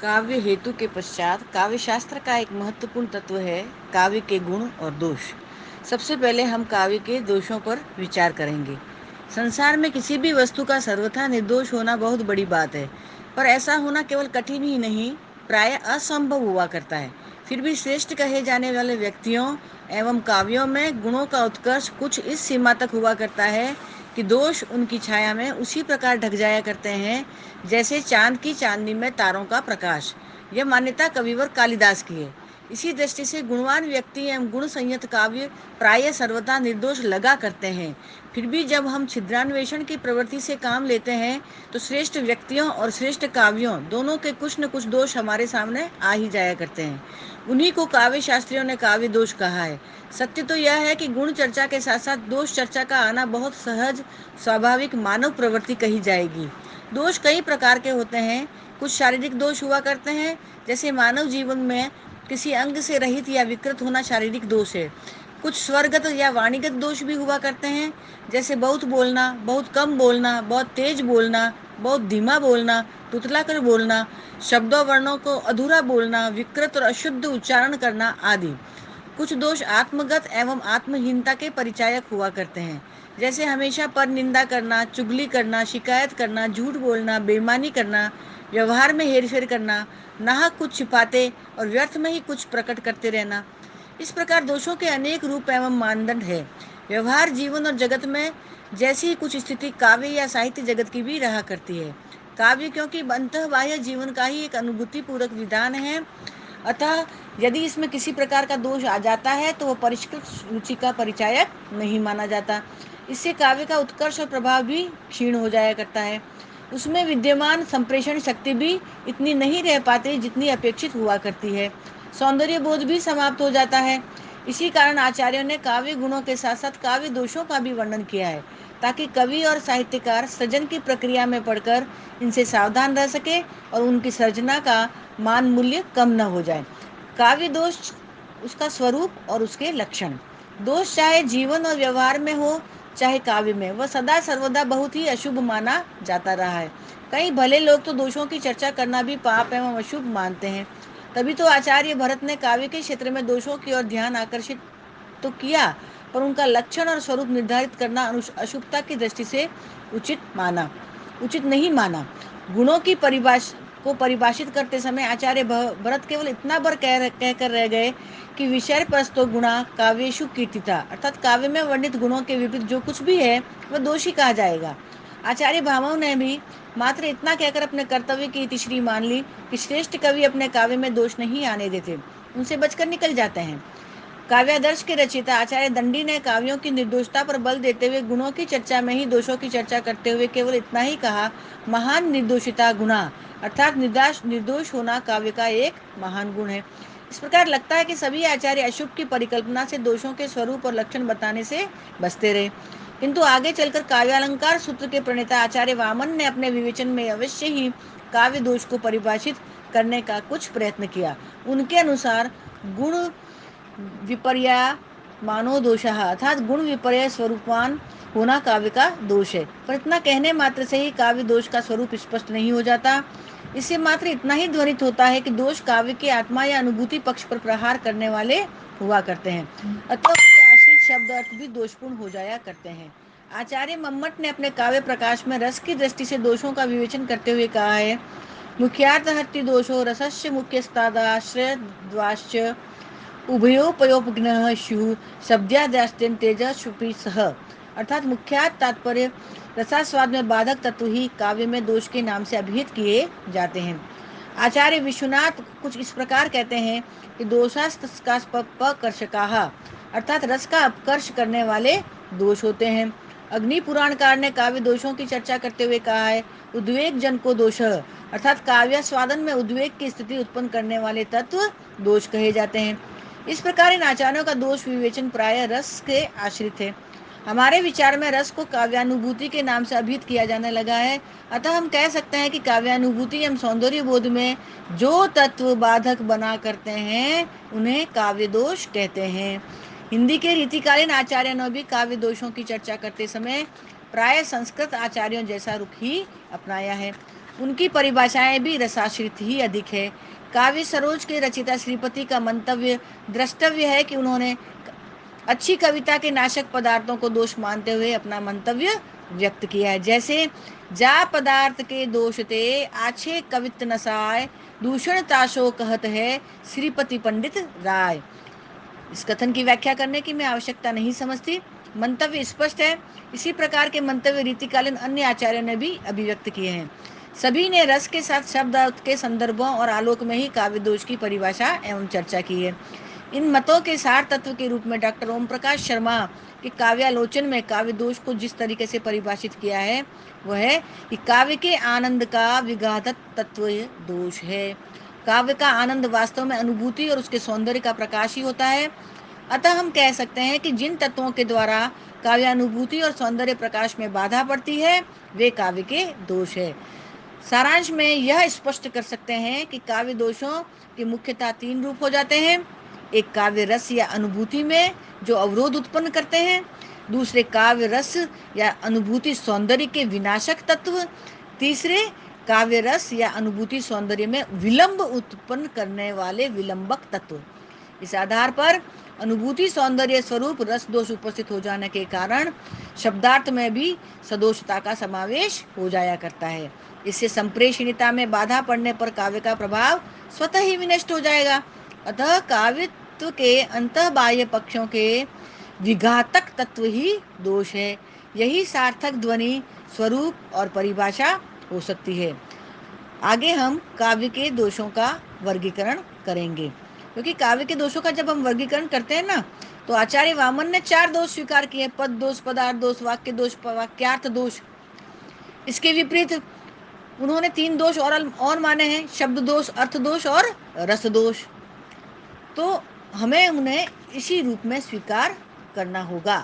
काव्य हेतु के पश्चात काव्य शास्त्र का एक महत्वपूर्ण तत्व है काव्य के गुण और दोष। सबसे पहले हम काव्य के दोषों पर विचार करेंगे। संसार में किसी भी वस्तु का सर्वथा निर्दोष होना बहुत बड़ी बात है, पर ऐसा होना केवल कठिन ही नहीं, प्राय असंभव हुआ करता है। फिर भी श्रेष्ठ कहे जाने वाले व्यक्तियों एवं काव्यों में गुणों का उत्कर्ष कुछ इस सीमा तक हुआ करता है कि दोष उनकी छाया में उसी प्रकार ढक जाया करते हैं जैसे चांद की चांदनी में तारों का प्रकाश। यह मान्यता कविवर कालिदास की है। इसी दृष्टि से गुणवान व्यक्ति एवं गुण संयत काव्य प्राय सर्वथा निर्दोष लगा करते हैं। फिर भी जब हम छिद्रान्वेषण की प्रवृत्ति से काम लेते हैं तो श्रेष्ठ व्यक्तियों और श्रेष्ठ काव्यों दोनों के कुछ न कुछ दोष हमारे सामने आ ही जाया करते हैं। उन्हीं को काव्य शास्त्रियों ने काव्य दोष कहा है। सत्य तो यह है कि गुण चर्चा के साथ साथ दोष चर्चा का आना बहुत सहज स्वाभाविक मानव प्रवृत्ति कही जाएगी। दोष कई प्रकार के होते हैं। कुछ शारीरिक दोष हुआ करते हैं, जैसे मानव जीवन में किसी अंग से रहित या विकृत होना शारीरिक दोष है। कुछ स्वरगत या वाणीगत दोष भी हुआ करते हैं, जैसे बहुत बोलना, बहुत कम बोलना, बहुत तेज बोलना, बहुत धीमा बोलना, तुतला कर बोलना, शब्दों वर्णों को अधूरा बोलना, विकृत और अशुद्ध उच्चारण करना आदि। कुछ दोष आत्मगत एवं आत्महीनता के परिचायक हुआ करते हैं, जैसे हमेशा पर निंदा करना, चुगली करना, शिकायत करना, झूठ बोलना, बेईमानी करना, व्यवहार में हेरफेर करना, नाहक कुछ छिपाते और व्यर्थ में ही कुछ प्रकट करते रहना। इस प्रकार दोषों के अनेक रूप एवं मानदंड है। व्यवहार जीवन और जगत में जैसी ही कुछ स्थिति काव्य या साहित्य जगत की भी रहा करती है। काव्य क्योंकि अंतः बाह्य जीवन का ही एक अनुभूति पूर्वक विधान है, अतः यदि इसमें किसी प्रकार का दोष आ जाता है तो वह परिष्कृत रुचि का परिचायक नहीं माना जाता। इससे काव्य का उत्कर्ष और प्रभाव भी क्षीण हो जाया करता है। उसमें विद्यमान संप्रेषण शक्ति भी इतनी नहीं रह पाती जितनी अपेक्षित हुआ करती है। सौंदर्य बोध भी समाप्त हो जाता है। इसी कारण आचार्यों ने काव्य गुणों के साथ साथ काव्य दोषों का भी वर्णन किया है, ताकि कवि और साहित्यकार सृजन की प्रक्रिया में पढ़कर इनसे सावधान रह सके और उनकी सर्जना का मान मूल्य कम न हो जाए। काव्य दोष उसका स्वरूप और उसके लक्षण। दोष चाहे जीवन और व्यवहार में हो चाहे काव्य में, वह सदा सर्वदा बहुत ही अशुभ माना जाता रहा है। कई भले लोग तो दोषों की चर्चा करना भी पाप एवं अशुभ मानते हैं। तभी तो आचार्य भरत ने काव्य के क्षेत्र में दोषों की ओर ध्यान आकर्षित तो किया, पर उनका लक्षण और स्वरूप निर्धारित करना अशुभता की दृष्टि से उचित नहीं माना। गुणों की परिभाषित करते समय आचार्य भरत केवल इतना बर कहकर रह गए कि विषय प्रस्तो गुणा काव्येषु कीर्तिता, अर्थात काव्य में वर्णित गुणों के विपरीत जो कुछ भी है वह दोषी कहा जाएगा। आचार्य भामह ने भी मात्र इतना कहकर अपने कर्तव्य की इतिश्री मान ली कि श्रेष्ठ कवि अपने काव्य में दोष नहीं आने देते, उनसे बचकर निकल जाते हैं। काव्यादर्श के रचयिता आचार्य दंडी ने काव्यों की निर्दोषता पर बल देते हुए गुणों की चर्चा में ही दोषों की चर्चा करते हुए केवल इतना ही कहा, महान निर्दोषिता गुणा, अर्थात निर्दोष होना काव्य का एक महान गुण है। इस प्रकार लगता है कि सभी आचार्य अशुभ की परिकल्पना से दोषों के स्वरूप और लक्षण बताने से बचते रहे, किंतु आगे चलकर काव्यालंकार सूत्र के प्रणेता आचार्य वामन ने अपने विवेचन में अवश्य ही काव्य दोष को परिभाषित करने का कुछ प्रयत्न किया। उनके अनुसार गुण विपर्य मानो दोषः, अर्थात गुण विपर्य स्वरूपवान होना काव्य का दोष है। पर इतना कहने मात्र से ही काव्य दोष का स्वरूप स्पष्ट नहीं हो जाता। इससे मात्र इतना ही ध्वनित होता है कि दोष काव्य के आत्मा या अनुभूति पक्ष पर प्रहार करने वाले हुआ करते हैं, अतः उसके आश्रित शब्द अर्थ भी दोषपूर्ण हो जाया करते हैं। आचार्य मम्मट ने अपने काव्य प्रकाश में रस की दृष्टि से दोषों का विवेचन करते हुए कहा है, मुख्यार्थ हत्ति दोषो रसस्य मुख्यस्तादाश्रय द्वाश्च उभयोपयोपग्नः स्युः शब्द्याद्यास्तेन तेजस्वी सह, अर्थात मुख्यात तात्पर्य रसास्वाद में बाधक तत्व ही काव्य में दोष के नाम से अभिहित किए जाते हैं। आचार्य विश्वनाथ कुछ इस प्रकार कहते हैं कि दोषास्तस्कास्पकर्षकाः, अर्थात रस का अपकर्ष करने वाले दोष होते हैं। अग्नि पुराणकार ने काव्य दोषों की चर्चा करते हुए कहा है, उद्वेग जन को दोष, अर्थात काव्य स्वादन में उद्वेग की स्थिति उत्पन्न करने वाले तत्व दोष कहे जाते हैं। इस प्रकार इन आचार्यों का दोष विवेचन प्राय रस के आश्रित है। हमारे विचार में रस को काव्यानुभूति के नाम से अभिहित किया जाने लगा है, अतः हम कह सकते हैं कि काव्यानुभूति एवं सौंदर्य बोध में जो तत्व बाधक बना करते हैं उन्हें काव्य दोष कहते हैं। हिंदी के रीतिकालीन आचार्यों ने भी काव्य दोषों की चर्चा करते समय प्राय संस्कृत आचार्यों जैसा रुख ही अपनाया है। उनकी परिभाषाएं भी रसाश्रित ही अधिक है। काव्य सरोज के रचिता श्रीपति का मंतव्य द्रष्टव्य है कि उन्होंने अच्छी कविता के नाशक पदार्थों को दोष मानते हुए अपना मंतव्य व्यक्त किया है। जैसे जा पदार्थ के दोष ते आछे कवित नसाय, दूषण ताशो कहत है श्रीपति पंडित राय। इस कथन की व्याख्या करने की मैं आवश्यकता नहीं समझती, मंतव्य स्पष्ट है। इसी प्रकार के मंतव्य रीतिकालीन अन्य आचार्यों ने भी अभिव्यक्त किए हैं। सभी ने रस के साथ शब्द अर्थ के संदर्भों और आलोक में ही काव्य दोष की परिभाषा एवं चर्चा की है। इन मतों के सार तत्व के रूप में डॉक्टर ओम प्रकाश शर्मा के काव्यालोचन में काव्य दोष को जिस तरीके से परिभाषित किया है वह है कि काव्य के आनंद का विघातक तत्व दोष है। काव्य का आनंद वास्तव में अनुभूति और उसके सौंदर्य का प्रकाश ही होता है। अतः हम कह सकते हैं कि जिन तत्वों के द्वारा काव्यानुभूति और सौंदर्य प्रकाश में बाधा पड़ती है वे काव्य के दोष है। सारांश में यह स्पष्ट कर सकते हैं कि काव्य दोषों के मुख्यतः 3 रूप हो जाते हैं। एक काव्य रस या अनुभूति में जो अवरोध उत्पन्न करते हैं, दूसरे काव्य रस या अनुभूति सौंदर्य के विनाशक तत्व, तीसरे काव्य रस या अनुभूति सौंदर्य में विलंब उत्पन्न करने वाले विलंबक तत्व। इस आधार पर अनुभूति सौंदर्य स्वरूप रस दोष उपस्थित हो जाने के कारण शब्दार्थ में भी सदोषता का समावेश हो जाया करता है। इससे संप्रेषणीयता में बाधा पड़ने पर काव्य का प्रभाव स्वतः ही विनष्ट हो जाएगा। अतः काव्यत्व के अंतः बाह्य पक्षों के विघातक तत्व ही दोष है। यही सार्थक ध्वनि, स्वरूप और परिभाषा हो सकती है। आगे हम काव्य के दोषों का वर्गीकरण करेंगे, क्योंकि काव्य के दोषों का जब हम वर्गीकरण करते हैं ना, तो आचार्य वामन ने 4 दोष स्वीकार किए, पद दोष, पदार्थ दोष, वाक्य दोष, वाक्यार्थ दोष। इसके विपरीत उन्होंने 3 दोष और माने हैं, शब्द दोष, अर्थ दोष और रस दोष। तो हमें उन्हें इसी रूप में स्वीकार करना होगा।